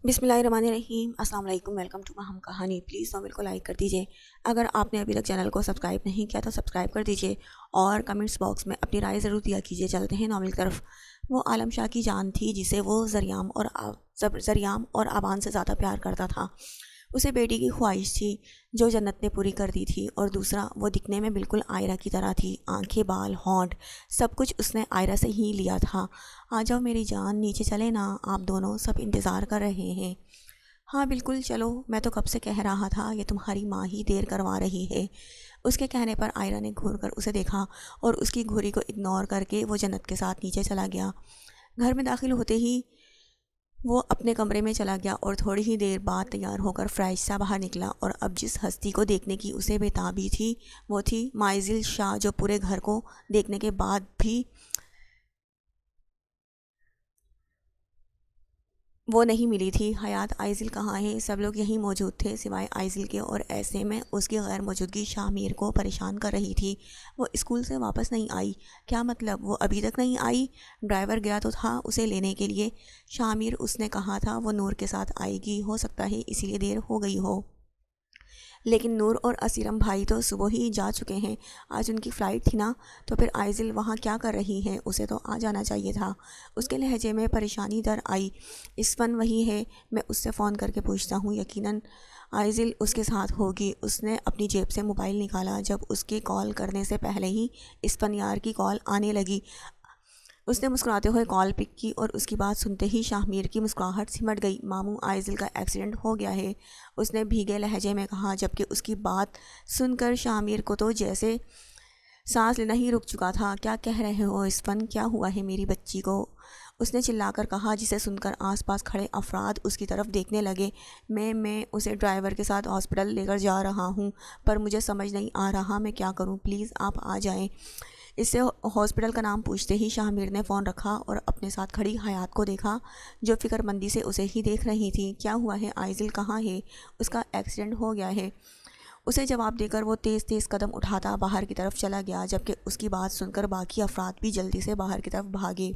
بسم اللہ الرحمن الرحیم۔ السلام علیکم، ویلکم ٹو ہم کہانی۔ پلیز ناول کو لائک کر دیجیے، اگر آپ نے ابھی تک چینل کو سبسکرائب نہیں کیا تو سبسکرائب کر دیجیے اور کمنٹس باکس میں اپنی رائے ضرور دیا کیجیے۔ چلتے ہیں ناول کی طرف۔ وہ عالم شاہ کی جان تھی جسے وہ زریام اور آبان سے زیادہ پیار کرتا تھا۔ اسے بیٹی کی خواہش تھی جو جنت نے پوری کر دی تھی، اور دوسرا وہ دکھنے میں بالکل آئرہ کی طرح تھی۔ آنکھیں، بال، ہونٹ، سب کچھ اس نے آئرہ سے ہی لیا تھا۔ آ جاؤ میری جان، نیچے چلے نا، آپ دونوں سب انتظار کر رہے ہیں۔ ہاں بالکل چلو، میں تو کب سے کہہ رہا تھا یہ تمہاری ماں ہی دیر کروا رہی ہے۔ اس کے کہنے پر آئرہ نے گھور کر اسے دیکھا اور اس کی گھوری کو اگنور کر کے وہ جنت کے ساتھ نیچے چلا گیا۔ گھر میں داخل ہوتے ہی وہ اپنے کمرے میں چلا گیا اور تھوڑی ہی دیر بعد تیار ہو کر فریش سا باہر نکلا، اور اب جس ہستی کو دیکھنے کی اسے بےتابی تھی وہ تھی مائزل شاہ، جو پورے گھر کو دیکھنے کے بعد بھی وہ نہیں ملی تھی۔ حیات، آئزل کہاں ہے؟ سب لوگ یہیں موجود تھے سوائے آئزل کے، اور ایسے میں اس کی غیر موجودگی شاہ میر کو پریشان کر رہی تھی۔ وہ اسکول سے واپس نہیں آئی؟ کیا مطلب وہ ابھی تک نہیں آئی؟ ڈرائیور گیا تو تھا اسے لینے کے لیے۔ شاہ میر، اس نے کہا تھا وہ نور کے ساتھ آئے گی، ہو سکتا ہے اسی لیے دیر ہو گئی ہو۔ لیکن نور اور اسیرم بھائی تو صبح ہی جا چکے ہیں، آج ان کی فلائٹ تھی نا، تو پھر آئزل وہاں کیا کر رہی ہے؟ اسے تو آ جانا چاہیے تھا۔ اس کے لہجے میں پریشانی در آئی۔ اس فن وہی ہے، میں اس سے فون کر کے پوچھتا ہوں، یقیناً آئزل اس کے ساتھ ہوگی۔ اس نے اپنی جیب سے موبائل نکالا جب اس کی کال کرنے سے پہلے ہی اسفن یار کی کال آنے لگی۔ اس نے مسکراتے ہوئے کال پک کی اور اس کی بات سنتے ہی شاہ میر کی مسکراہٹ سمٹ گئی۔ ماموں، آئزل کا ایکسیڈنٹ ہو گیا ہے، اس نے بھیگے لہجے میں کہا، جبکہ اس کی بات سن کر شاہ میر کو تو جیسے سانس لینا ہی رک چکا تھا۔ کیا کہہ رہے ہو اسفن؟ کیا ہوا ہے میری بچی کو؟ اس نے چلا کر کہا، جسے سن کر آس پاس کھڑے افراد اس کی طرف دیکھنے لگے۔ میں اسے ڈرائیور کے ساتھ ہاسپٹل لے کر جا رہا ہوں، پر مجھے سمجھ نہیں آ رہا میں کیا کروں، پلیز آپ آ جائیں۔ اس سے ہاسپٹل کا نام پوچھتے ہی شاہ میر نے فون رکھا اور اپنے ساتھ کھڑی حیات کو دیکھا، جو فکر مندی سے اسے ہی دیکھ رہی تھی۔ کیا ہوا ہے؟ آئزل کہاں ہے؟ اس کا ایکسیڈنٹ ہو گیا ہے۔ اسے جواب دے کر وہ تیز تیز قدم اٹھاتا باہر کی طرف چلا گیا، جبکہ اس کی بات سن کر باقی افراد بھی جلدی سے باہر کی طرف بھاگے۔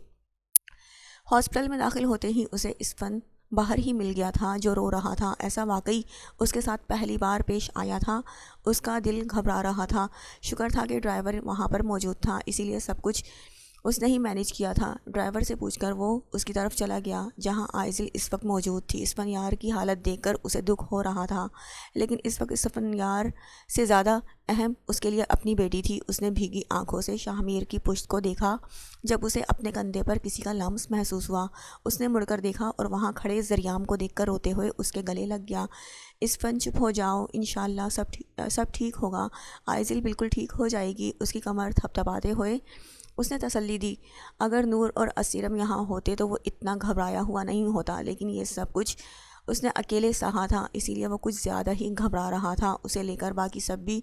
ہاسپٹل میں داخل ہوتے ہی اسے اسفن باہر ہی مل گیا تھا، جو رو رہا تھا۔ ایسا واقعی اس کے ساتھ پہلی بار پیش آیا تھا۔ اس کا دل گھبرا رہا تھا۔ شکر تھا کہ ڈرائیور وہاں پر موجود تھا، اسی لیے سب کچھ اس نے ہی مینیج کیا تھا۔ ڈرائیور سے پوچھ کر وہ اس کی طرف چلا گیا جہاں آئزل اس وقت موجود تھی۔ اسفن یار کی حالت دیکھ کر اسے دکھ ہو رہا تھا، لیکن اس وقت اسفن یار سے زیادہ اہم اس کے لیے اپنی بیٹی تھی۔ اس نے بھیگی آنکھوں سے شاہ میر کی پشت کو دیکھا۔ جب اسے اپنے کندھے پر کسی کا لمس محسوس ہوا، اس نے مڑ کر دیکھا اور وہاں کھڑے زریام کو دیکھ کر روتے ہوئے اس کے گلے لگ گیا۔ اسفن چپ ہو جاؤ، انشاءاللہ سب ٹھیک ہوگا، آئزل بالکل ٹھیک ہو جائے گی۔ اس کی کمر تھپتھپاتے ہوئے اس نے تسلی دی۔ اگر نور اور اسیرم یہاں ہوتے تو وہ اتنا گھبرایا ہوا نہیں ہوتا، لیکن یہ سب کچھ اس نے اکیلے سہا تھا، اسی لیے وہ کچھ زیادہ ہی گھبرا رہا تھا۔ اسے لے کر باقی سب بھی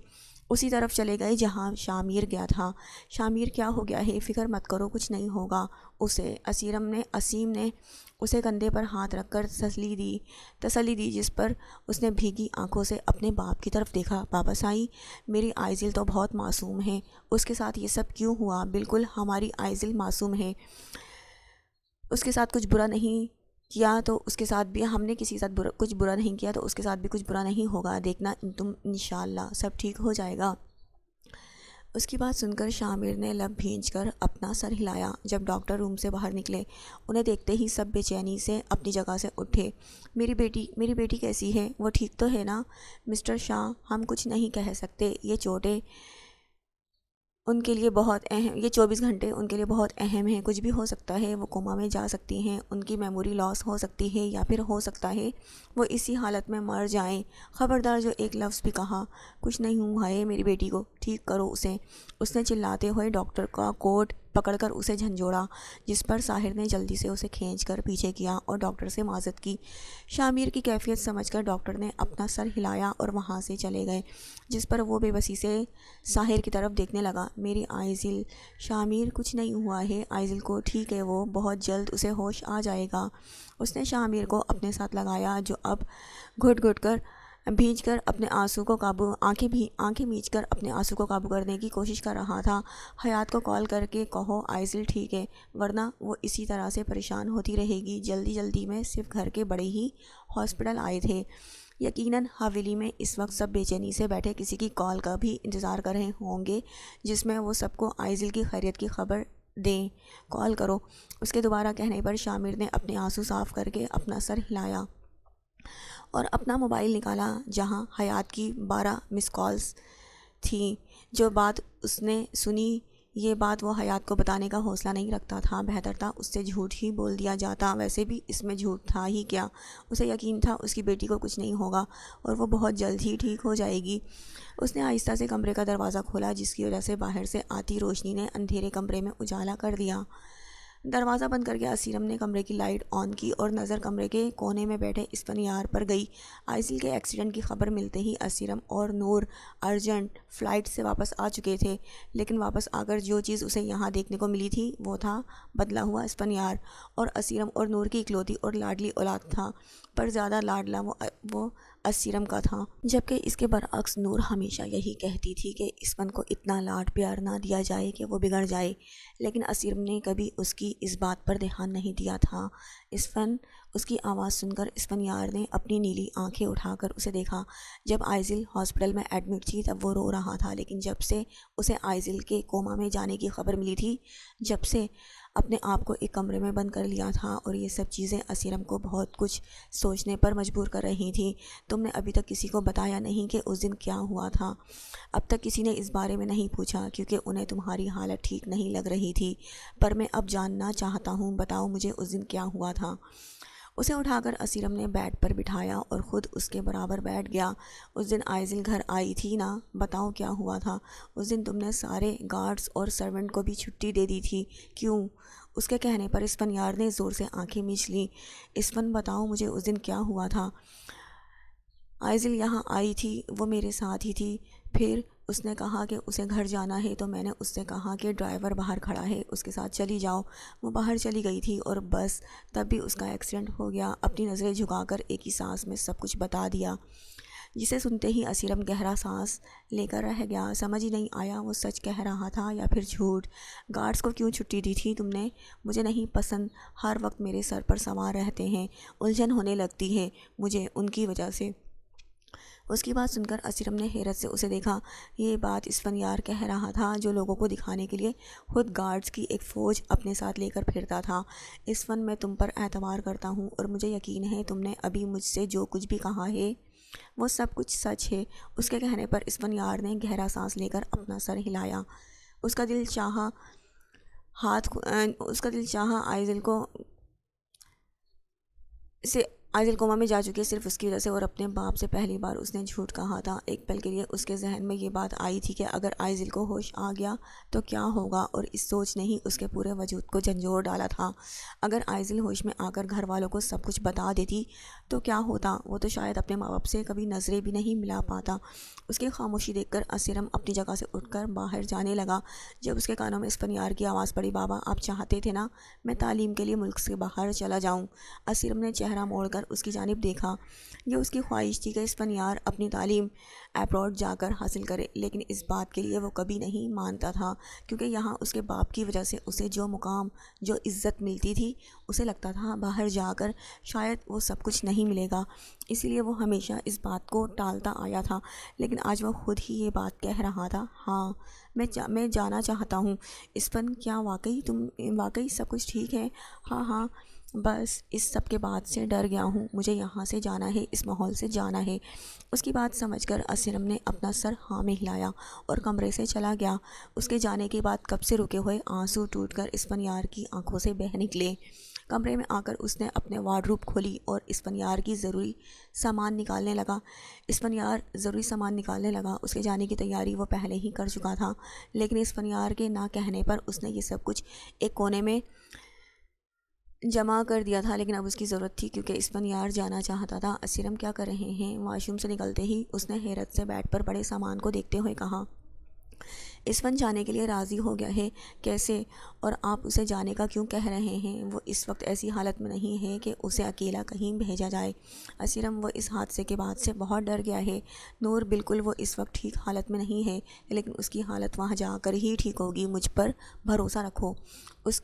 اسی طرف چلے گئے جہاں شاہ میر گیا تھا۔ شاہ میر، کیا ہو گیا ہے؟ فکر مت کرو، کچھ نہیں ہوگا اسے۔ اسیم نے اسے کندھے پر ہاتھ رکھ کر تسلی دی، جس پر اس نے بھیگی آنکھوں سے اپنے باپ کی طرف دیکھا۔ واپس آئی؟ میری آئزل تو بہت معصوم ہے، اس کے ساتھ یہ سب کیوں ہوا؟ بالکل ہماری آئزل معصوم ہے، اس کے ساتھ کچھ برا نہیں کیا تو اس کے ساتھ بھی ہم نے کسی کے ساتھ کچھ برا نہیں کیا تو اس کے ساتھ بھی کچھ برا نہیں ہوگا، دیکھنا تم، انشاءاللہ سب ٹھیک ہو جائے گا۔ اس کی بات سن کر شاہ میر نے لب بھینچ کر اپنا سر ہلایا۔ جب ڈاکٹر روم سے باہر نکلے، انہیں دیکھتے ہی سب بے چینی سے اپنی جگہ سے اٹھے۔ میری بیٹی کیسی ہے؟ وہ ٹھیک تو ہے نا؟ مسٹر شاہ، ہم کچھ نہیں کہہ سکتے، یہ چوٹیں ان کے لیے بہت اہم، یہ 24 گھنٹے ان کے لیے بہت اہم ہیں، کچھ بھی ہو سکتا ہے، وہ کوما میں جا سکتی ہیں، ان کی میموری لاس ہو سکتی ہے، یا پھر ہو سکتا ہے وہ اسی حالت میں مر جائیں۔ خبردار جو ایک لفظ بھی کہا، کچھ نہیں ہوا ہے میری بیٹی کو، ٹھیک کرو اسے۔ اس نے چلاتے ہوئے ڈاکٹر کا کوٹ پکڑ کر اسے جھنجھوڑا، جس پر ساحر نے جلدی سے اسے کھینچ کر پیچھے کیا اور ڈاکٹر سے معذرت کی۔ شاہ میر کی کیفیت سمجھ کر ڈاکٹر نے اپنا سر ہلایا اور وہاں سے چلے گئے، جس پر وہ بے بسی سے ساحر کی طرف دیکھنے لگا۔ میری آئزل، شاہ میر کچھ نہیں ہوا ہے آئزل کو، ٹھیک ہے وہ، بہت جلد اسے ہوش آ جائے گا۔ اس نے شاہ میر کو اپنے ساتھ لگایا، جو اب گھٹ گھٹ کر بھیج کر اپنے آنسو کو قابو آنکھیں بھیج کر اپنے آنسو کو قابو کرنے کی کوشش کر رہا تھا۔ حیات کو کال کر کے کہو عائضل ٹھیک ہے، ورنہ وہ اسی طرح سے پریشان ہوتی رہے گی۔ جلدی میں صرف گھر کے بڑے ہی ہاسپٹل آئے تھے۔ یقیناً حویلی میں اس وقت سب بے چینی سے بیٹھے کسی کی کال کا بھی انتظار کر رہے ہوں گے جس میں وہ سب کو عائضل کی خیریت کی خبر دیں۔ کال کرو۔ اس کے دوبارہ کہنے پر شامر نے اپنے آنسو صاف کر کے اپنا سر ہلایا اور اپنا موبائل نکالا جہاں حیات کی 12 مس کالز تھیں۔ جو بات اس نے سنی، یہ بات وہ حیات کو بتانے کا حوصلہ نہیں رکھتا تھا۔ بہتر تھا اس سے جھوٹ ہی بول دیا جاتا، ویسے بھی اس میں جھوٹ تھا ہی کیا۔ اسے یقین تھا اس کی بیٹی کو کچھ نہیں ہوگا اور وہ بہت جلد ہی ٹھیک ہو جائے گی۔ اس نے آہستہ سے کمرے کا دروازہ کھولا جس کی وجہ سے باہر سے آتی روشنی نے اندھیرے کمرے میں اجالا کر دیا۔ دروازہ بند کر کے اسیرم نے کمرے کی لائٹ آن کی اور نظر کمرے کے کونے میں بیٹھے اسفندیار پر گئی۔ عائضل کے ایکسیڈنٹ کی خبر ملتے ہی اسیرم اور نور ارجنٹ فلائٹ سے واپس آ چکے تھے، لیکن واپس آ کر جو چیز اسے یہاں دیکھنے کو ملی تھی وہ تھا بدلا ہوا اسفندیار، اور اسیرم اور نور کی اکلوتی اور لاڈلی اولاد تھا، پر زیادہ لاڈلا وہ اسیرم کا تھا، جبکہ اس کے برعکس نور ہمیشہ یہی کہتی تھی کہ اسفن کو اتنا لاڈ پیار نہ دیا جائے کہ وہ بگڑ جائے، لیکن اسیرم نے کبھی اس کی اس بات پر دھیان نہیں دیا تھا۔ اس کی آواز سن کر اسفندیار نے اپنی نیلی آنکھیں اٹھا کر اسے دیکھا۔ جب عائضل ہاسپٹل میں ایڈمٹ تھی تب وہ رو رہا تھا، لیکن جب سے اسے عائضل کے کوما میں جانے کی خبر ملی تھی، جب سے اپنے آپ کو ایک کمرے میں بند کر لیا تھا، اور یہ سب چیزیں اسیرم کو بہت کچھ سوچنے پر مجبور کر رہی تھیں۔ تم نے ابھی تک کسی کو بتایا نہیں کہ اس دن کیا ہوا تھا؟ اب تک کسی نے اس بارے میں نہیں پوچھا کیونکہ انہیں تمہاری حالت ٹھیک نہیں لگ رہی تھی، پر میں اب جاننا چاہتا ہوں، بتاؤ مجھے اس دن کیا ہوا تھا؟ اسے اٹھا کر اسیرم نے بیڈ پر بٹھایا اور خود اس کے برابر بیٹھ گیا۔ اس دن عائضل گھر آئی تھی نا، بتاؤ کیا ہوا تھا؟ اس دن تم نے سارے گارڈز اور سرونٹ کو بھی چھٹی دے دی تھی، کیوں؟ اس کے کہنے پر اسفندیار نے زور سے آنکھیں میچ لیں۔ اسفند بتاؤ مجھے اس دن کیا ہوا تھا؟ عائضل یہاں آئی تھی، وہ میرے ساتھ ہی تھی، پھر اس نے کہا کہ اسے گھر جانا ہے تو میں نے اس سے کہا کہ ڈرائیور باہر کھڑا ہے، اس کے ساتھ چلی جاؤ۔ وہ باہر چلی گئی تھی اور بس تب بھی اس کا ایکسیڈنٹ ہو گیا۔ اپنی نظریں جھکا کر ایک ہی سانس میں سب کچھ بتا دیا، جسے سنتے ہی اسیرم گہرا سانس لے کر رہ گیا۔ سمجھ ہی نہیں آیا وہ سچ کہہ رہا تھا یا پھر جھوٹ۔ گارڈز کو کیوں چھٹی دی تھی تم نے؟ مجھے نہیں پسند، ہر وقت میرے سر پر سوار رہتے ہیں، الجھن ہونے لگتی ہے مجھے ان کی وجہ سے۔ اس کی بات سن کر اسیرم نے حیرت سے اسے دیکھا۔ یہ بات اسفندیار کہہ رہا تھا جو لوگوں کو دکھانے کے لیے خود گارڈز کی ایک فوج اپنے ساتھ لے کر پھرتا تھا۔ اسفند میں تم پر اعتبار کرتا ہوں اور مجھے یقین ہے تم نے ابھی مجھ سے جو کچھ بھی کہا ہے وہ سب کچھ سچ ہے۔ اس کے کہنے پر اسفندیار نے گہرا سانس لے کر اپنا سر ہلایا۔ اس کا دل چاہا عائضل کوما میں جا چکی صرف اس کی وجہ سے، اور اپنے باپ سے پہلی بار اس نے جھوٹ کہا تھا۔ ایک پل کے لیے اس کے ذہن میں یہ بات آئی تھی کہ اگر عائضل کو ہوش آ گیا تو کیا ہوگا، اور اس سوچ نے ہی اس کے پورے وجود کو جھنجھوڑ ڈالا تھا۔ اگر عائضل ہوش میں آ کر گھر والوں کو سب کچھ بتا دیتی تو کیا ہوتا؟ وہ تو شاید اپنے ماں باپ سے کبھی نظریں بھی نہیں ملا پاتا۔ اس کی خاموشی دیکھ کر اسیرم اپنی جگہ سے اٹھ کر باہر جانے لگا۔ جب اس کے کانوں میں اسفندیار کی آواز پڑی، بابا آپ چاہتے تھے نا میں تعلیم کے لیے ملک سے باہر چلا جاؤں؟ اسیرم نے چہرہ موڑ کر اس کی جانب دیکھا۔ یہ اس کی خواہش تھی کہ اسفندیار اپنی تعلیم ایبراڈ جا کر حاصل کرے، لیکن اس بات کے لیے وہ کبھی نہیں مانتا تھا، کیونکہ یہاں اس کے باپ کی وجہ سے اسے جو مقام، جو عزت ملتی تھی، اسے لگتا تھا باہر جا کر شاید وہ سب کچھ نہیں ملے گا، اسی لیے وہ ہمیشہ اس بات کو ٹالتا آیا تھا۔ لیکن آج وہ خود ہی یہ بات کہہ رہا تھا، ہاں میں جانا چاہتا ہوں۔ اسفند کیا واقعی سب کچھ ٹھیک ہے؟ ہاں، بس اس سب کے بعد سے ڈر گیا ہوں، مجھے یہاں سے جانا ہے، اس ماحول سے جانا ہے۔ اس کی بات سمجھ کر اسیرم نے اپنا سر ہاں میں ہلایا اور کمرے سے چلا گیا۔ اس کے جانے کے بعد کب سے رکے ہوئے آنسو ٹوٹ کر اسفندیار کی آنکھوں سے بہہ نکلے۔ کمرے میں آ کر اس نے اپنے وارڈروب کھولی اور اسفندیار ضروری سامان نکالنے لگا۔ اس کے جانے کی تیاری وہ پہلے ہی کر چکا تھا، لیکن اسفندیار کے نہ کہنے پر اس نے یہ سب کچھ ایک کونے میں جمع کر دیا تھا، لیکن اب اس کی ضرورت تھی کیونکہ اسفندیار جانا چاہتا تھا۔ اسیرم کیا کر رہے ہیں؟ واش روم سے نکلتے ہی اس نے حیرت سے بیڈ پر پڑے سامان کو دیکھتے ہوئے کہا۔ اسفن جانے کے لیے راضی ہو گیا ہے، کیسے؟ اور آپ اسے جانے کا کیوں کہہ رہے ہیں؟ وہ اس وقت ایسی حالت میں نہیں ہے کہ اسے اکیلا کہیں بھیجا جائے۔ اسیرم، وہ اس حادثے کے بعد سے بہت ڈر گیا ہے۔ نور، بالکل وہ اس وقت ٹھیک حالت میں نہیں ہے، لیکن اس کی حالت وہاں جا کر ہی ٹھیک ہوگی، مجھ پر بھروسہ رکھو۔ اس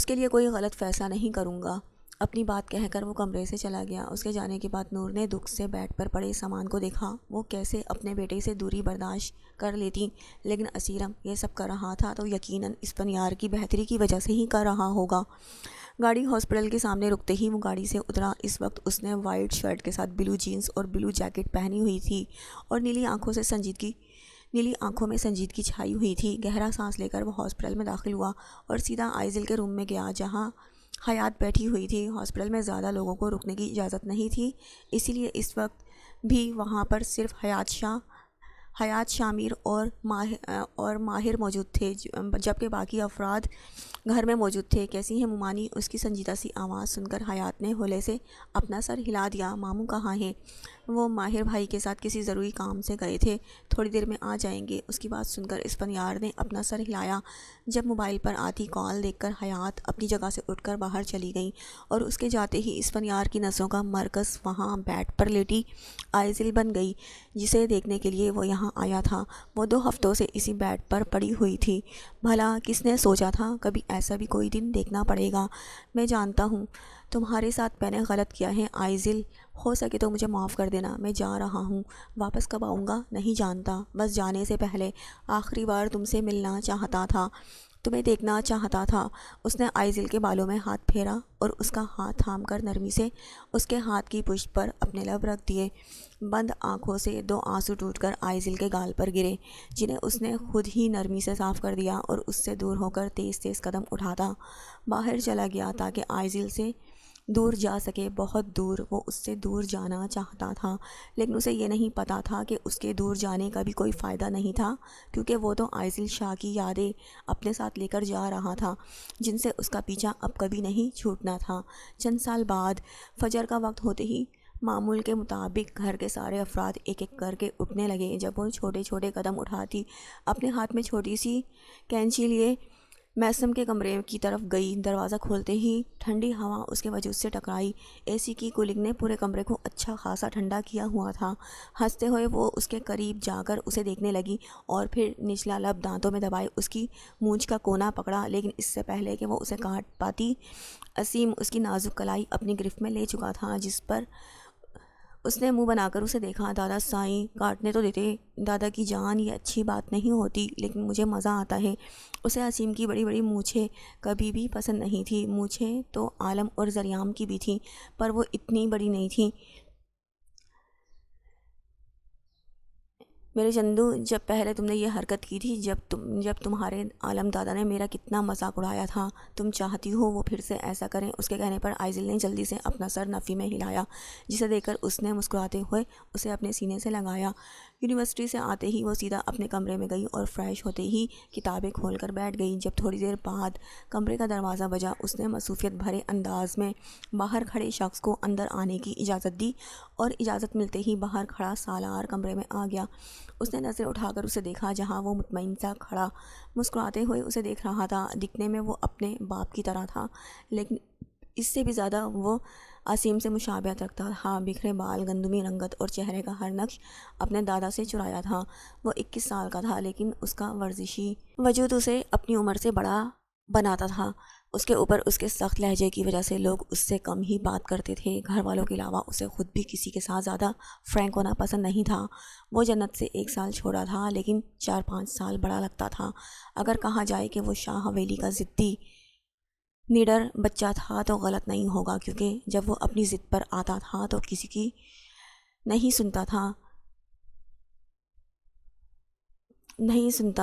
کے لیے کوئی غلط فیصلہ نہیں کروں گا۔ اپنی بات کہہ کر وہ کمرے سے چلا گیا۔ اس کے جانے کے بعد نور نے دکھ سے بیڈ پر پڑے سامان کو دیکھا۔ وہ کیسے اپنے بیٹے سے دوری برداشت کر لیتی، لیکن اسیرم یہ سب کر رہا تھا تو یقیناً اسفنیار کی بہتری کی وجہ سے ہی کر رہا ہوگا۔ گاڑی ہاسپٹل کے سامنے رکتے ہی وہ گاڑی سے اترا۔ اس وقت اس نے وائٹ شرٹ کے ساتھ بلو جینز اور بلو جیکٹ پہنی ہوئی تھی اور نیلی آنکھوں میں سنجیدگی چھائی ہوئی تھی۔ گہرا سانس لے کر وہ ہاسپٹل میں داخل ہوا اور سیدھا آئزل کے روم میں گیا جہاں حیات بیٹھی ہوئی تھی۔ ہاسپٹل میں زیادہ لوگوں کو رکنے کی اجازت نہیں تھی، اسی لیے اس وقت بھی وہاں پر صرف حیات شامیر اور ماہر موجود تھے، جبکہ باقی افراد گھر میں موجود تھے۔ کیسی ہیں مومانی؟ اس کی سنجیدہ سی آواز سن کر حیات نے ہولے سے اپنا سر ہلا دیا۔ ماموں کہاں ہیں؟ وہ ماہر بھائی کے ساتھ کسی ضروری کام سے گئے تھے، تھوڑی دیر میں آ جائیں گے۔ اس کی بات سن کر اسفنیار نے اپنا سر ہلایا۔ جب موبائل پر آتی کال دیکھ کر حیات اپنی جگہ سے اٹھ کر باہر چلی گئی اور اس کے جاتے ہی اسفنیار کی نسوں کا مرکز وہاں بیڈ پر لیٹی آئزل بن گئی، جسے دیکھنے کے لیے وہ یہاں آیا تھا۔ وہ 2 ہفتوں سے اسی بیڈ پر پڑی ہوئی تھی۔ بھلا کس نے سوچا تھا کبھی ایسا بھی کوئی دن دیکھنا پڑے گا؟ میں جانتا ہوں تمہارے ساتھ میں نے غلط کیا ہے آئزل، ہو سکے تو مجھے معاف کر دینا۔ میں جا رہا ہوں، واپس کب آؤں گا نہیں جانتا، بس جانے سے پہلے آخری بار تم سے ملنا چاہتا تھا، تمہیں دیکھنا چاہتا تھا۔ اس نے آئزل کے بالوں میں ہاتھ پھیرا اور اس کا ہاتھ تھام کر نرمی سے اس کے ہاتھ کی پشت پر اپنے لب رکھ دیے۔ بند آنکھوں سے 2 آنسو ٹوٹ کر آئزل کے گال پر گرے، جنہیں اس نے خود ہی نرمی سے صاف کر دیا اور اس سے دور ہو کر تیز تیز قدم اٹھاتا باہر چلا گیا تاکہ آئزل سے دور جا سکے، بہت دور۔ وہ اس سے دور جانا چاہتا تھا، لیکن اسے یہ نہیں پتا تھا کہ اس کے دور جانے کا بھی کوئی فائدہ نہیں تھا، کیونکہ وہ تو عائزل شاہ کی یادیں اپنے ساتھ لے کر جا رہا تھا، جن سے اس کا پیچھا اب کبھی نہیں چھوٹنا تھا۔ چند سال بعد فجر کا وقت ہوتے ہی معمول کے مطابق گھر کے سارے افراد ایک ایک کر کے اٹھنے لگے۔ جب وہ چھوٹے چھوٹے قدم اٹھاتی اپنے ہاتھ میں چھوٹی سی کینچی لیے میسم کے کمرے کی طرف گئی، دروازہ کھولتے ہی ٹھنڈی ہوا اس کے وجود سے ٹکرائی۔ اے سی کی کولنگ نے پورے کمرے کو اچھا خاصا ٹھنڈا کیا ہوا تھا۔ ہنستے ہوئے وہ اس کے قریب جا کر اسے دیکھنے لگی اور پھر نچلا لب دانتوں میں دبائے اس کی مونچھ کا کونا پکڑا، لیکن اس سے پہلے کہ وہ اسے کاٹ پاتی اسیم اس کی نازک کلائی اپنی گرفت میں لے چکا تھا، جس پر اس نے منہ بنا کر اسے دیکھا۔ دادا سائیں کاٹنے تو دیتے دادا کی جان، یہ اچھی بات نہیں ہوتی، لیکن مجھے مزہ آتا ہے۔ اسے اسیم کی بڑی بڑی مونچھیں کبھی بھی پسند نہیں تھیں۔ مونچھیں تو عالم اور زریام کی بھی تھیں، پر وہ اتنی بڑی نہیں تھیں۔ میرے چندو، جب پہلے تم نے یہ حرکت کی تھی، جب تمہارے عالم دادا نے میرا کتنا مذاق اڑایا تھا، تم چاہتی ہو وہ پھر سے ایسا کریں؟ اس کے کہنے پر آئزل نے جلدی سے اپنا سر نفی میں ہلایا، جسے دیکھ کر اس نے مسکراتے ہوئے اسے اپنے سینے سے لگایا۔ یونیورسٹی سے آتے ہی وہ سیدھا اپنے کمرے میں گئی اور فریش ہوتے ہی کتابیں کھول کر بیٹھ گئی۔ جب تھوڑی دیر بعد کمرے کا دروازہ بجا، اس نے مصروفیت بھرے انداز میں باہر کھڑے شخص کو اندر آنے کی اجازت دی اور اجازت ملتے ہی باہر کھڑا سالار کمرے میں آ گیا۔ اس نے نظر اٹھا کر اسے دیکھا، جہاں وہ مطمئن سا کھڑا مسکراتے ہوئے اسے دیکھ رہا تھا۔ دکھنے میں وہ اپنے باپ کی طرح تھا، لیکن اس سے بھی زیادہ وہ اسیم سے مشابہت رکھتا تھا۔ بکھرے بال، گندمی رنگت اور چہرے کا ہر نقش اپنے دادا سے چرایا تھا۔ وہ 21 سال کا تھا، لیکن اس کا ورزشی وجود اسے اپنی عمر سے بڑا بناتا تھا۔ اس کے اوپر اس کے سخت لہجے کی وجہ سے لوگ اس سے کم ہی بات کرتے تھے۔ گھر والوں کے علاوہ اسے خود بھی کسی کے ساتھ زیادہ فرینک ہونا پسند نہیں تھا۔ وہ جنت سے 1 سال چھوڑا تھا، لیکن 4-5 سال بڑا لگتا تھا۔ اگر کہا جائے کہ وہ شاہ حویلی کا ضدی نڈر بچہ تھا تو غلط نہیں ہوگا، کیونکہ جب وہ اپنی ضد پر آتا تھا تو کسی کی نہیں سنتا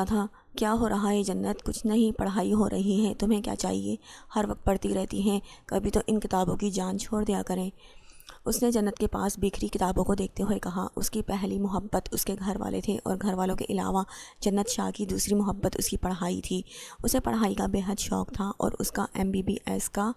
تھا۔ کیا ہو رہا ہے جنت؟ کچھ نہیں، پڑھائی ہو رہی ہے۔ تمہیں کیا چاہیے؟ ہر وقت پڑھتی رہتی ہیں، کبھی تو ان کتابوں کی جان چھوڑ دیا کریں۔ اس نے جنت کے پاس بکھری کتابوں کو دیکھتے ہوئے کہا اس کی پہلی محبت اس کے گھر والے تھے اور گھر والوں کے علاوہ جنت شاہ کی دوسری محبت اس کی پڑھائی تھی۔ اسے پڑھائی کا بے حد شوق تھا اور اس کا MBBS کا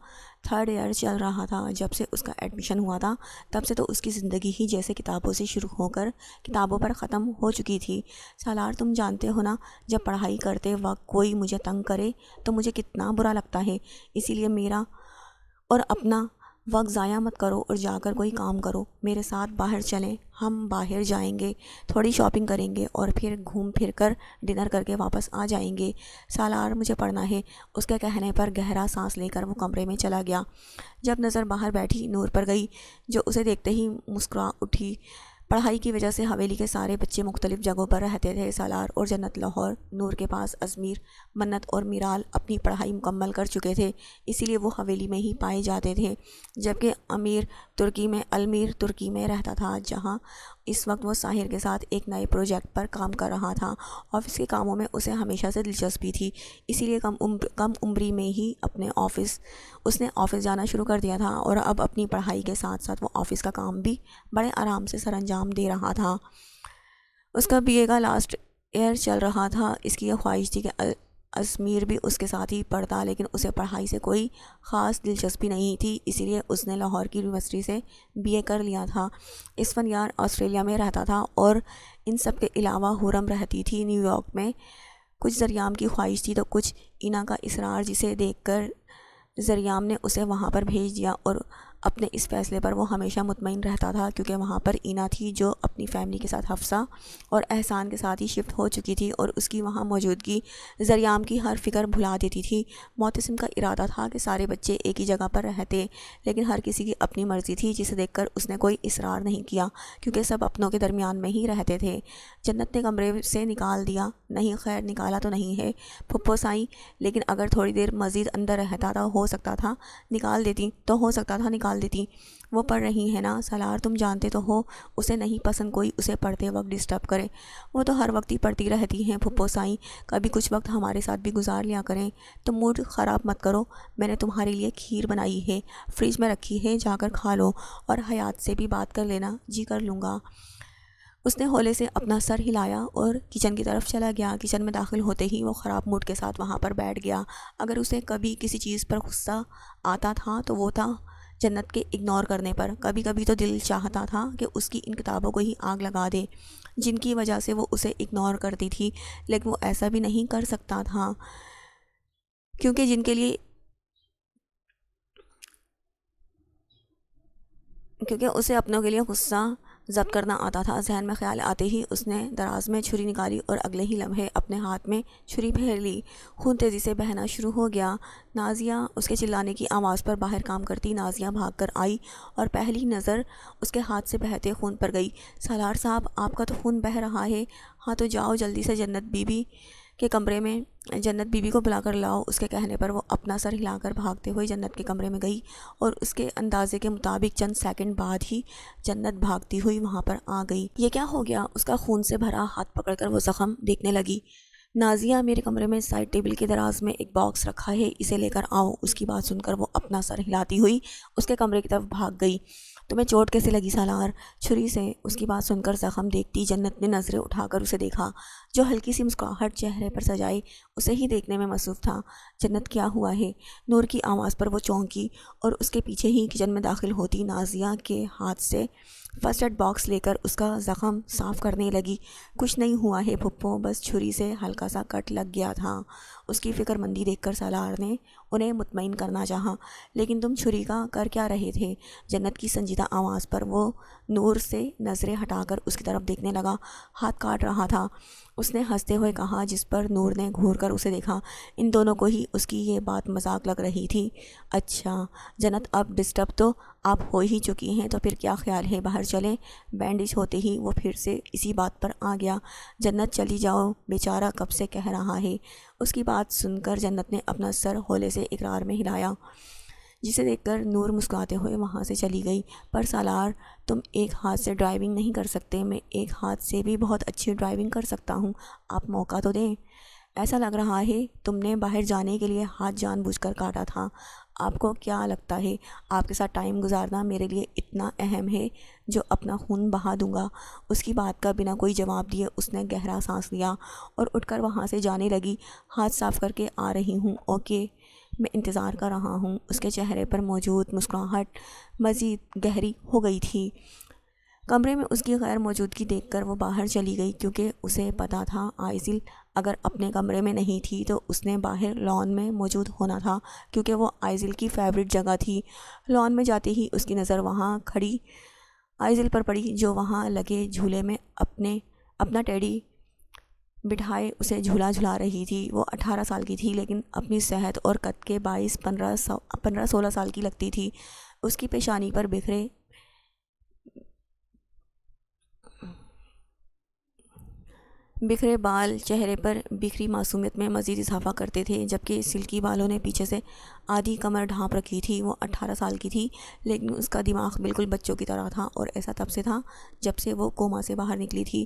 3rd ایئر چل رہا تھا۔ جب سے اس کا ایڈمیشن ہوا تھا تب سے تو اس کی زندگی ہی جیسے کتابوں سے شروع ہو کر کتابوں پر ختم ہو چکی تھی۔ سالار، تم جانتے ہو نا، جب پڑھائی کرتے وقت کوئی مجھے تنگ کرے تو مجھے کتنا برا لگتا ہے، اسی لیے میرا اور اپنا وقت ضائع مت کرو اور جا کر کوئی کام کرو۔ میرے ساتھ باہر چلیں، ہم باہر جائیں گے، تھوڑی شاپنگ کریں گے اور پھر گھوم پھر کر ڈنر کر کے واپس آ جائیں گے۔ سالار، مجھے پڑھنا ہے۔ اس کے کہنے پر گہرا سانس لے کر وہ کمرے میں چلا گیا۔ جب نظر باہر بیٹھی نور پر گئی جو اسے دیکھتے ہی مسکرا اٹھی۔ پڑھائی کی وجہ سے حویلی کے سارے بچے مختلف جگہوں پر رہتے تھے۔ سالار اور جنت لاہور، نور کے پاس ازمیر، منت اور میرال اپنی پڑھائی مکمل کر چکے تھے، اسی لیے وہ حویلی میں ہی پائے جاتے تھے، جبکہ المیر ترکی میں رہتا تھا، جہاں اس وقت وہ ساحر کے ساتھ ایک نئے پروجیکٹ پر کام کر رہا تھا۔ آفس کے کاموں میں اسے ہمیشہ سے دلچسپی تھی، اسی لیے کم عمری میں ہی اس نے آفس جانا شروع کر دیا تھا اور اب اپنی پڑھائی کے ساتھ ساتھ وہ آفس کا کام بھی بڑے آرام سے سر انجام دے رہا تھا۔ اس کا BA کا لاسٹ ایئر چل رہا تھا۔ اس کی یہ خواہش تھی کہ ازمیر بھی اس کے ساتھ ہی پڑھتا، لیکن اسے پڑھائی سے کوئی خاص دلچسپی نہیں تھی، اسی لیے اس نے لاہور کی یونیورسٹی سے BA کر لیا تھا۔ اسفندیار آسٹریلیا میں رہتا تھا اور ان سب کے علاوہ حرم رہتی تھی نیو یارک میں۔ کچھ زریام کی خواہش تھی تو کچھ اینا کا اصرار، جسے دیکھ کر زریام نے اسے وہاں پر بھیج دیا، اور اپنے اس فیصلے پر وہ ہمیشہ مطمئن رہتا تھا کیونکہ وہاں پر اینا تھی جو اپنی فیملی کے ساتھ حفصہ اور احسان کے ساتھ ہی شفٹ ہو چکی تھی، اور اس کی وہاں موجودگی زریام کی ہر فکر بھلا دیتی تھی۔ معتصم کا ارادہ تھا کہ سارے بچے ایک ہی جگہ پر رہتے، لیکن ہر کسی کی اپنی مرضی تھی، جسے دیکھ کر اس نے کوئی اصرار نہیں کیا کیونکہ سب اپنوں کے درمیان میں ہی رہتے تھے۔ جنت نے کمرے سے نکال دیا، نہیں خیر نکالا تو نہیں ہے پھپھو سائیں، لیکن اگر تھوڑی دیر مزید اندر رہتا تو ہو سکتا تھا نکال دیتی۔ وہ پڑھ رہی ہے نا سالار، تم جانتے تو ہو اسے نہیں پسند کوئی اسے پڑھتے وقت ڈسٹرب کرے۔ وہ تو ہر وقت ہی پڑھتی رہتی ہیں پھپھو سائیں، کبھی کچھ وقت ہمارے ساتھ بھی گزار لیا کریں۔ تم موڈ خراب مت کرو، میں نے تمہارے لیے کھیر بنائی ہے، فریج میں رکھی ہے، جا کر کھا لو، اور حیات سے بھی بات کر لینا، جی کر لوں گا۔ اس نے ہولے سے اپنا سر ہلایا اور کچن کی طرف چلا گیا۔ کچن میں داخل ہوتے ہی وہ خراب موڈ کے ساتھ وہاں پر بیٹھ گیا۔ اگر اسے کبھی کسی چیز پر غصہ آتا تھا تو وہ تھا جنت کے اگنور کرنے پر۔ کبھی کبھی تو دل چاہتا تھا کہ اس کی ان کتابوں کو ہی آگ لگا دے جن کی وجہ سے وہ اسے اگنور کرتی تھی، لیکن وہ ایسا بھی نہیں کر سکتا تھا کیونکہ اسے اپنوں کے لیے غصہ ضبط کرنا آتا تھا۔ ذہن میں خیال آتے ہی اس نے دراز میں چھری نکالی اور اگلے ہی لمحے اپنے ہاتھ میں چھری پھیر لی۔ خون تیزی سے بہنا شروع ہو گیا۔ نازیہ، اس کے چلانے کی آواز پر باہر کام کرتی نازیہ بھاگ کر آئی اور پہلی نظر اس کے ہاتھ سے بہتے خون پر گئی۔ سالار صاحب، آپ کا تو خون بہہ رہا ہے، ہاں تو جاؤ جلدی سے جنت بی بی کے کمرے میں جنت بی بی کو بلا کر لاؤ۔ اس کے کہنے پر وہ اپنا سر ہلا کر بھاگتے ہوئے جنت کے کمرے میں گئی اور اس کے اندازے کے مطابق چند سیکنڈ بعد ہی جنت بھاگتی ہوئی وہاں پر آ گئی۔ یہ کیا ہو گیا؟ اس کا خون سے بھرا ہاتھ پکڑ کر وہ زخم دیکھنے لگی۔ نازیہ، میرے کمرے میں سائڈ ٹیبل کے دراز میں ایک باکس رکھا ہے، اسے لے کر آؤ۔ اس کی بات سن کر وہ اپنا سر ہلاتی ہوئی اس کے کمرے کی طرف بھاگ گئی۔ تمہیں چوٹ کیسے لگی سالار؟ چھری سے۔ اس کی بات سن کر زخم دیکھتی جنت نے نظریں اٹھا کر اسے دیکھا، جو ہلکی سی مسکراہٹ چہرے پر سجائے اسے ہی دیکھنے میں مصروف تھا۔ جنت، کیا ہوا ہے؟ نور کی آواز پر وہ چونکی اور اس کے پیچھے ہی کچن میں داخل ہوتی نازیہ کے ہاتھ سے فرسٹ ایڈ باکس لے کر اس کا زخم صاف کرنے لگی۔ کچھ نہیں ہوا ہے پھپھو، بس چھری سے ہلکا سا کٹ لگ گیا تھا۔ اس کی فکر مندی دیکھ کر سالار نے انہیں مطمئن کرنا چاہا، لیکن تم چھری کا کر کیا رہے تھے؟ جنت کی سنجیدہ آواز پر وہ نور سے نظریں ہٹا کر اس کی طرف دیکھنے لگا۔ ہاتھ کاٹ رہا تھا، اس نے ہنستے ہوئے کہا، جس پر نور نے گھور کر اسے دیکھا۔ ان دونوں کو ہی اس کی یہ بات مذاق لگ رہی تھی۔ اچھا جنت، اب ڈسٹرب تو آپ ہو ہی چکی ہیں، تو پھر کیا خیال ہے باہر چلیں؟ بینڈیج ہوتے ہی وہ پھر سے اسی بات پر آ گیا۔ جنت چلی جاؤ، بیچارہ کب سے کہہ رہا ہے۔ اس کی بات سن کر جنت نے اپنا سر ہولے سے اقرار میں ہلایا، جسے دیکھ کر نور مسکراتے ہوئے وہاں سے چلی گئی۔ پر سالار، تم ایک ہاتھ سے ڈرائیونگ نہیں کر سکتے، میں ایک ہاتھ سے بھی بہت اچھی ڈرائیونگ کر سکتا ہوں، آپ موقع تو دیں۔ ایسا لگ رہا ہے تم نے باہر جانے کے لیے ہاتھ جان بوجھ کر کاٹا تھا، آپ کو کیا لگتا ہے آپ کے ساتھ ٹائم گزارنا میرے لیے اتنا اہم ہے جو اپنا خون بہا دوں گا؟ اس کی بات کا بنا کوئی جواب دیے اس نے گہرا سانس لیا اور اٹھ کر وہاں سے جانے لگی۔ ہاتھ صاف کر کے آ رہی ہوں، اوکے، میں انتظار کر رہا ہوں۔ اس کے چہرے پر موجود مسکراہٹ مزید گہری ہو گئی تھی۔ کمرے میں اس کی غیر موجودگی دیکھ کر وہ باہر چلی گئی، کیونکہ اسے پتہ تھا آئزل اگر اپنے کمرے میں نہیں تھی تو اس نے باہر لان میں موجود ہونا تھا، کیونکہ وہ آئزل کی فیوریٹ جگہ تھی۔ لان میں جاتے ہی اس کی نظر وہاں کھڑی آئزل پر پڑی، جو وہاں لگے جھولے میں اپنا ٹیڈی بٹھائے اسے جھولا جھلا رہی تھی۔ وہ 18 سال کی تھی، لیکن اپنی صحت اور قد کے باعث 15-16 سال کی لگتی تھی۔ اس کی پیشانی پر بکھرے بال چہرے پر بکھری معصومیت میں مزید اضافہ کرتے تھے، جبکہ سلکی بالوں نے پیچھے سے آدھی کمر ڈھانپ رکھی تھی۔ وہ 18 سال کی تھی، لیکن اس کا دماغ بالکل بچوں کی طرح تھا، اور ایسا تب سے تھا جب سے وہ کوما سے باہر نکلی تھی۔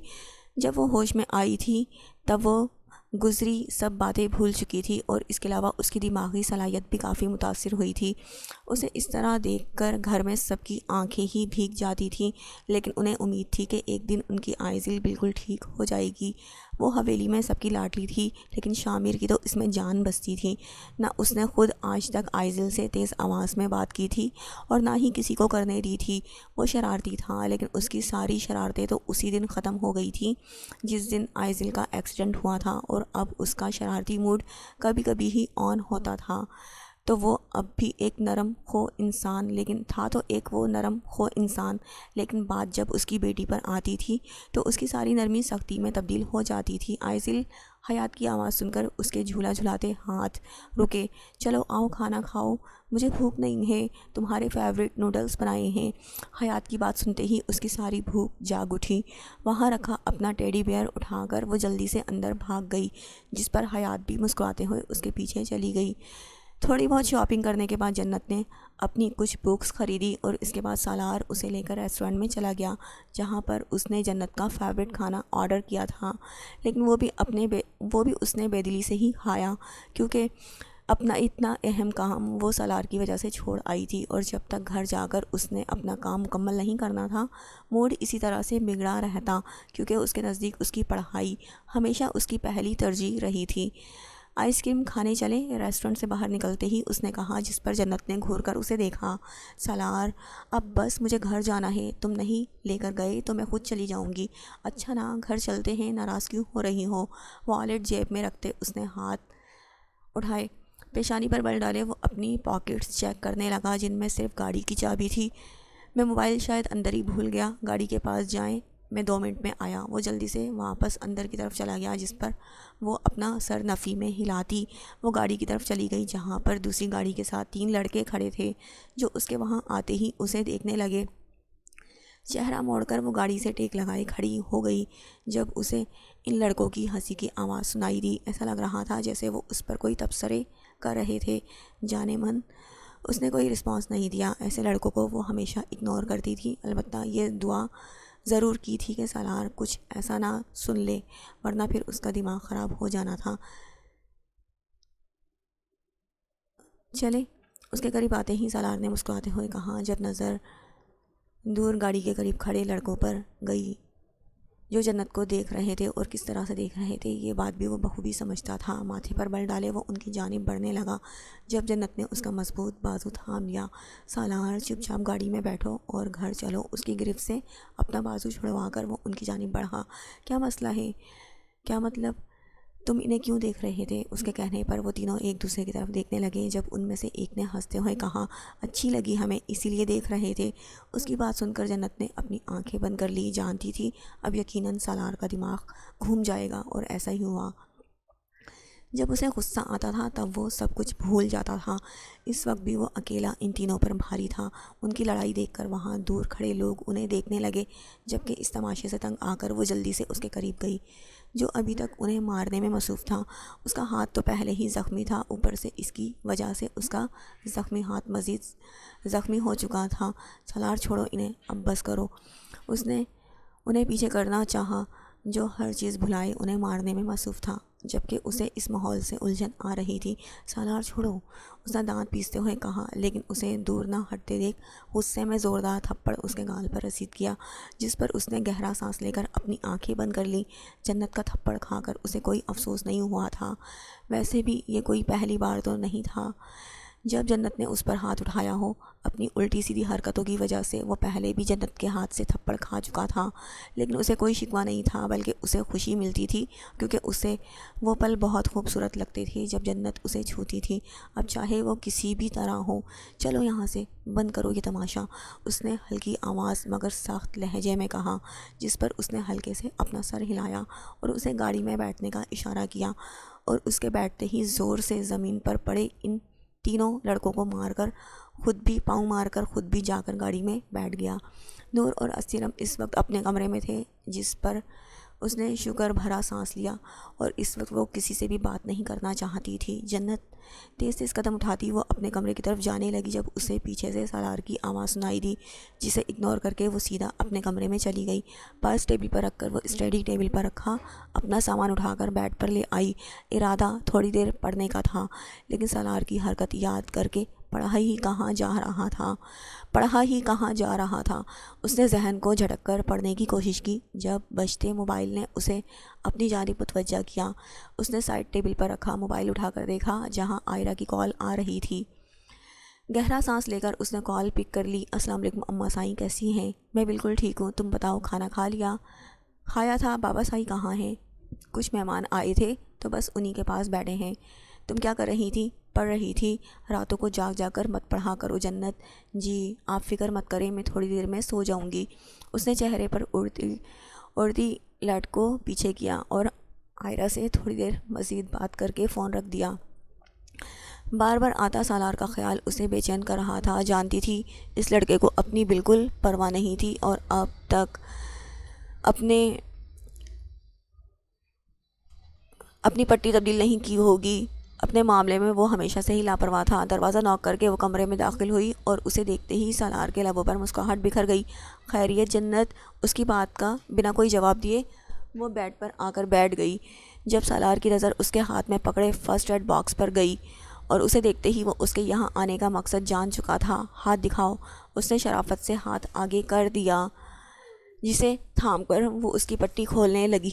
جب وہ ہوش میں آئی تھی تب وہ گزری سب باتیں بھول چکی تھی، اور اس کے علاوہ اس کی دماغی صلاحیت بھی کافی متاثر ہوئی تھی۔ اسے اس طرح دیکھ کر گھر میں سب کی آنکھیں ہی بھیگ جاتی تھیں، لیکن انہیں امید تھی کہ ایک دن ان کی آئزل بالکل ٹھیک ہو جائے گی۔ وہ حویلی میں سب کی لاڈلی تھی، لیکن شامر کی تو اس میں جان بستی تھی۔ نہ اس نے خود آج تک آئزل سے تیز آواز میں بات کی تھی، اور نہ ہی کسی کو کرنے دی تھی۔ وہ شرارتی تھا، لیکن اس کی ساری شرارتیں تو اسی دن ختم ہو گئی تھیں جس دن آئزل کا ایکسیڈنٹ ہوا تھا، اور اب اس کا شرارتی موڈ کبھی کبھی ہی آن ہوتا تھا۔ تو وہ اب بھی ایک نرم خو انسان لیکن بات جب اس کی بیٹی پر آتی تھی تو اس کی ساری نرمی سختی میں تبدیل ہو جاتی تھی۔ آئزل حیات کی آواز سن کر اس کے جھولا جھلاتے ہاتھ رکے۔ چلو آؤ کھانا کھاؤ، مجھے بھوک نہیں ہے، تمہارے فیوریٹ نوڈلز بنائے ہیں۔ حیات کی بات سنتے ہی اس کی ساری بھوک جاگ اٹھی۔ وہاں رکھا اپنا ٹیڈی بیئر اٹھا کر وہ جلدی سے اندر بھاگ گئی، جس پر حیات بھی مسکراتے ہوئے اس کے پیچھے چلی گئی۔ تھوڑی بہت شاپنگ کرنے کے بعد جنت نے اپنی کچھ بکس خریدی، اور اس کے بعد سالار اسے لے کر ریسٹورنٹ میں چلا گیا، جہاں پر اس نے جنت کا فیوریٹ کھانا آرڈر کیا تھا، لیکن وہ بھی اس نے بے دلی سے ہی کھایا، کیونکہ اپنا اتنا اہم کام وہ سالار کی وجہ سے چھوڑ آئی تھی، اور جب تک گھر جا کر اس نے اپنا کام مکمل نہیں کرنا تھا موڈ اسی طرح سے بگڑا رہتا، کیونکہ اس کے نزدیک اس کی پڑھائی ہمیشہ اس کی پہلی ترجیح رہی تھی۔ آئس کریم کھانے چلیں؟ ریسٹورنٹ سے باہر نکلتے ہی اس نے کہا، جس پر جنت نے گھور کر اسے دیکھا۔ سالار، اب بس مجھے گھر جانا ہے، تم نہیں لے کر گئے تو میں خود چلی جاؤں گی۔ اچھا نا، گھر چلتے ہیں، ناراض کیوں ہو رہی ہو؟ والیٹ جیب میں رکھتے اس نے ہاتھ اٹھائے، پیشانی پر بل ڈالے وہ اپنی پاکٹس چیک کرنے لگا، جن میں صرف گاڑی کی چابی تھی۔ میں موبائل شاید اندر ہی بھول گیا، گاڑی کے پاس جائیں، میں 2 منٹ میں آیا۔ وہ جلدی سے واپس اندر کی طرف چلا گیا، جس پر وہ اپنا سر نفی میں ہلاتی وہ گاڑی کی طرف چلی گئی، جہاں پر دوسری گاڑی کے ساتھ 3 لڑکے کھڑے تھے، جو اس کے وہاں آتے ہی اسے دیکھنے لگے۔ چہرہ موڑ کر وہ گاڑی سے ٹیک لگائے کھڑی ہو گئی جب اسے ان لڑکوں کی ہنسی کی آواز سنائی دی۔ ایسا لگ رہا تھا جیسے وہ اس پر کوئی تبصرے کر رہے تھے۔ جانے من اس نے کوئی رسپانس نہیں دیا۔ ایسے لڑکوں کو وہ ہمیشہ اگنور کرتی تھی، البتہ یہ دعا ضرور کی تھی کہ سالار کچھ ایسا نہ سن لے، ورنہ پھر اس کا دماغ خراب ہو جانا تھا۔ چلے، اس کے قریب آتے ہی سالار نے مسکراتے ہوئے کہا، جب نظر دور گاڑی کے قریب کھڑے لڑکوں پر گئی جو جنت کو دیکھ رہے تھے اور کس طرح سے دیکھ رہے تھے، یہ بات بھی وہ بخوبی سمجھتا تھا۔ ماتھے پر بل ڈالے وہ ان کی جانب بڑھنے لگا، جب جنت نے اس کا مضبوط بازو تھام لیا۔ سالار، چپ چاپ گاڑی میں بیٹھو اور گھر چلو۔ اس کی گرفت سے اپنا بازو چھڑوا کر وہ ان کی جانب بڑھا۔ کیا مسئلہ ہے؟ کیا مطلب؟ تم انہیں کیوں دیکھ رہے تھے؟ اس کے کہنے پر وہ تینوں ایک دوسرے کی طرف دیکھنے لگے، جب ان میں سے ایک نے ہنستے ہوئے کہا، اچھی لگی ہمیں، اسی لیے دیکھ رہے تھے۔ اس کی بات سن کر جنت نے اپنی آنکھیں بند کر لی، جانتی تھی اب یقیناً سالار کا دماغ گھوم جائے گا، اور ایسا ہی ہوا۔ جب اسے غصہ آتا تھا تب وہ سب کچھ بھول جاتا تھا۔ اس وقت بھی وہ اکیلا ان تینوں پر بھاری تھا۔ ان کی لڑائی دیکھ کر وہاں دور کھڑے لوگ انہیں دیکھنے لگے، جبکہ اس تماشے سے تنگ آ کر وہ جلدی سے اس کے قریب گئی، جو ابھی تک انہیں مارنے میں مصروف تھا۔ اس کا ہاتھ تو پہلے ہی زخمی تھا، اوپر سے اس کی وجہ سے اس کا زخمی ہاتھ مزید زخمی ہو چکا تھا۔ سالار، چھوڑو انہیں، اب بس کرو۔ اس نے انہیں پیچھے کرنا چاہا۔ جو ہر چیز بھلائے انہیں مارنے میں مصروف تھا، جبکہ اسے اس ماحول سے الجھن آ رہی تھی۔ سالار چھوڑو، اس نے دانت پیستے ہوئے کہا، لیکن اسے دور نہ ہٹتے دیکھ غصے میں زوردار تھپڑ اس کے گال پر رسید کیا، جس پر اس نے گہرا سانس لے کر اپنی آنکھیں بند کر لیں۔ جنت کا تھپڑ کھا کر اسے کوئی افسوس نہیں ہوا تھا، ویسے بھی یہ کوئی پہلی بار تو نہیں تھا جب جنت نے اس پر ہاتھ اٹھایا ہو۔ اپنی الٹی سیدھی حرکتوں کی وجہ سے وہ پہلے بھی جنت کے ہاتھ سے تھپڑ کھا چکا تھا، لیکن اسے کوئی شکوہ نہیں تھا، بلکہ اسے خوشی ملتی تھی، کیونکہ اسے وہ پل بہت خوبصورت لگتے تھے جب جنت اسے چھوتی تھی، اب چاہے وہ کسی بھی طرح ہو۔ چلو یہاں سے، بند کرو یہ تماشا، اس نے ہلکی آواز مگر سخت لہجے میں کہا، جس پر اس نے ہلکے سے اپنا سر ہلایا اور اسے گاڑی میں بیٹھنے کا اشارہ کیا، اور اس کے بیٹھتے ہی زور سے زمین پر پڑے ان تینوں لڑکوں کو مار کر خود بھی جا کر گاڑی میں بیٹھ گیا۔ نور اور اسلم اس وقت اپنے کمرے میں تھے، جس پر اس نے شکر بھرا سانس لیا، اور اس وقت وہ کسی سے بھی بات نہیں کرنا چاہتی تھی۔ جنت تیز تیز قدم اٹھاتی وہ اپنے کمرے کی طرف جانے لگی جب اسے پیچھے سے سالار کی آواز سنائی دی، جسے اگنور کر کے وہ سیدھا اپنے کمرے میں چلی گئی۔ پرس ٹیبل پر رکھ کر وہ اسٹڈی ٹیبل پر رکھا اپنا سامان اٹھا کر بیڈ پر لے آئی۔ ارادہ تھوڑی دیر پڑھنے کا تھا، لیکن سالار کی حرکت یاد کر کے پڑھا ہی کہاں جا رہا تھا۔ اس نے ذہن کو جھٹک کر پڑھنے کی کوشش کی جب بجتے موبائل نے اسے اپنی جانب متوجہ کیا۔ اس نے سائڈ ٹیبل پر رکھا موبائل اٹھا کر دیکھا جہاں آئرہ کی کال آ رہی تھی۔ گہرا سانس لے کر اس نے کال پک کر لی۔ السلام علیکم اماں سائیں، کیسی ہیں؟ میں بالکل ٹھیک ہوں، تم بتاؤ کھانا کھا لیا؟ کھایا تھا، بابا سائی کہاں ہیں؟ کچھ مہمان آئے تھے تو بس انہی کے پاس بیٹھے ہیں۔ تم کیا کر رہی تھی؟ پڑھ رہی تھی۔ راتوں کو جاگ جا کر مت پڑھا کرو جنت۔ جی آپ فکر مت کریں، میں تھوڑی دیر میں سو جاؤں گی۔ اس نے چہرے پر اڑتی لٹ کو پیچھے کیا اور آئرہ سے تھوڑی دیر مزید بات کر کے فون رکھ دیا۔ بار بار آتا سالار کا خیال اسے بے چین کر رہا تھا۔ جانتی تھی اس لڑکے کو اپنی بالکل پرواہ نہیں تھی، اور اب تک اپنی پٹی تبدیل نہیں کی ہوگی۔ اپنے معاملے میں وہ ہمیشہ سے ہی لاپرواہ تھا۔ دروازہ نوک کر کے وہ کمرے میں داخل ہوئی اور اسے دیکھتے ہی سالار کے لبوں پر مسکراہٹ بکھر گئی۔ خیریت جنت؟ اس کی بات کا بنا کوئی جواب دیے وہ بیڈ پر آ کر بیٹھ گئی۔ جب سالار کی نظر اس کے ہاتھ میں پکڑے فرسٹ ایڈ باکس پر گئی اور اسے دیکھتے ہی وہ اس کے یہاں آنے کا مقصد جان چکا تھا۔ ہاتھ دکھاؤ، اس نے شرافت سے ہاتھ آگے کر دیا، جسے تھام کر وہ اس کی پٹی کھولنے لگی،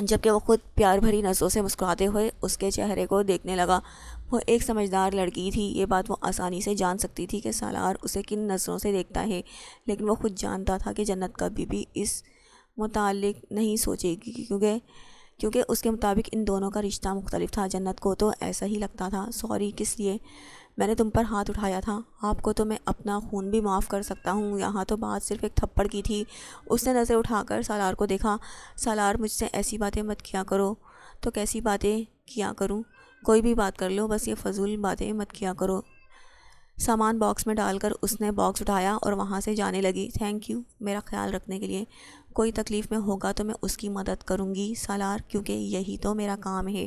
جبکہ وہ خود پیار بھری نظروں سے مسکراتے ہوئے اس کے چہرے کو دیکھنے لگا۔ وہ ایک سمجھدار لڑکی تھی، یہ بات وہ آسانی سے جان سکتی تھی کہ سالار اسے کن نظروں سے دیکھتا ہے، لیکن وہ خود جانتا تھا کہ جنت کبھی بھی اس متعلق نہیں سوچے گی، کیونکہ اس کے مطابق ان دونوں کا رشتہ مختلف تھا۔ جنت کو تو ایسا ہی لگتا تھا۔ سوری، کس لیے؟ میں نے تم پر ہاتھ اٹھایا تھا، آپ کو تو میں اپنا خون بھی معاف کر سکتا ہوں، یہاں تو بات صرف ایک تھپڑ کی تھی۔ اس نے نظر اٹھا کر سالار کو دیکھا۔ سالار، مجھ سے ایسی باتیں مت کیا کرو۔ تو کیسی باتیں کیا کروں؟ کوئی بھی بات کر لو، بس یہ فضول باتیں مت کیا کرو۔ سامان باکس میں ڈال کر اس نے باکس اٹھایا اور وہاں سے جانے لگی۔ تھینک یو میرا خیال رکھنے کے لیے۔ کوئی تکلیف میں ہوگا تو میں اس کی مدد کروں گی سالار، کیونکہ یہی تو میرا کام ہے،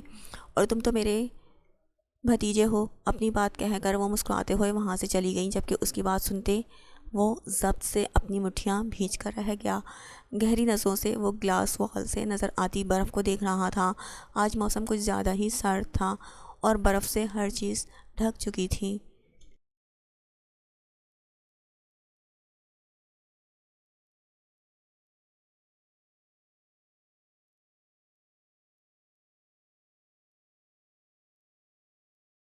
اور تم تو میرے بھتیجے ہو۔ اپنی بات کہہ کر وہ مسکراتے ہوئے وہاں سے چلی گئی، جبکہ اس کی بات سنتے وہ ضبط سے اپنی مٹھیاں بھینچ کر رہ گیا۔ گہری نظروں سے وہ گلاس وال سے نظر آتی برف کو دیکھ رہا تھا۔ آج موسم کچھ زیادہ ہی سرد تھا اور برف سے ہر چیز ڈھک چکی تھی۔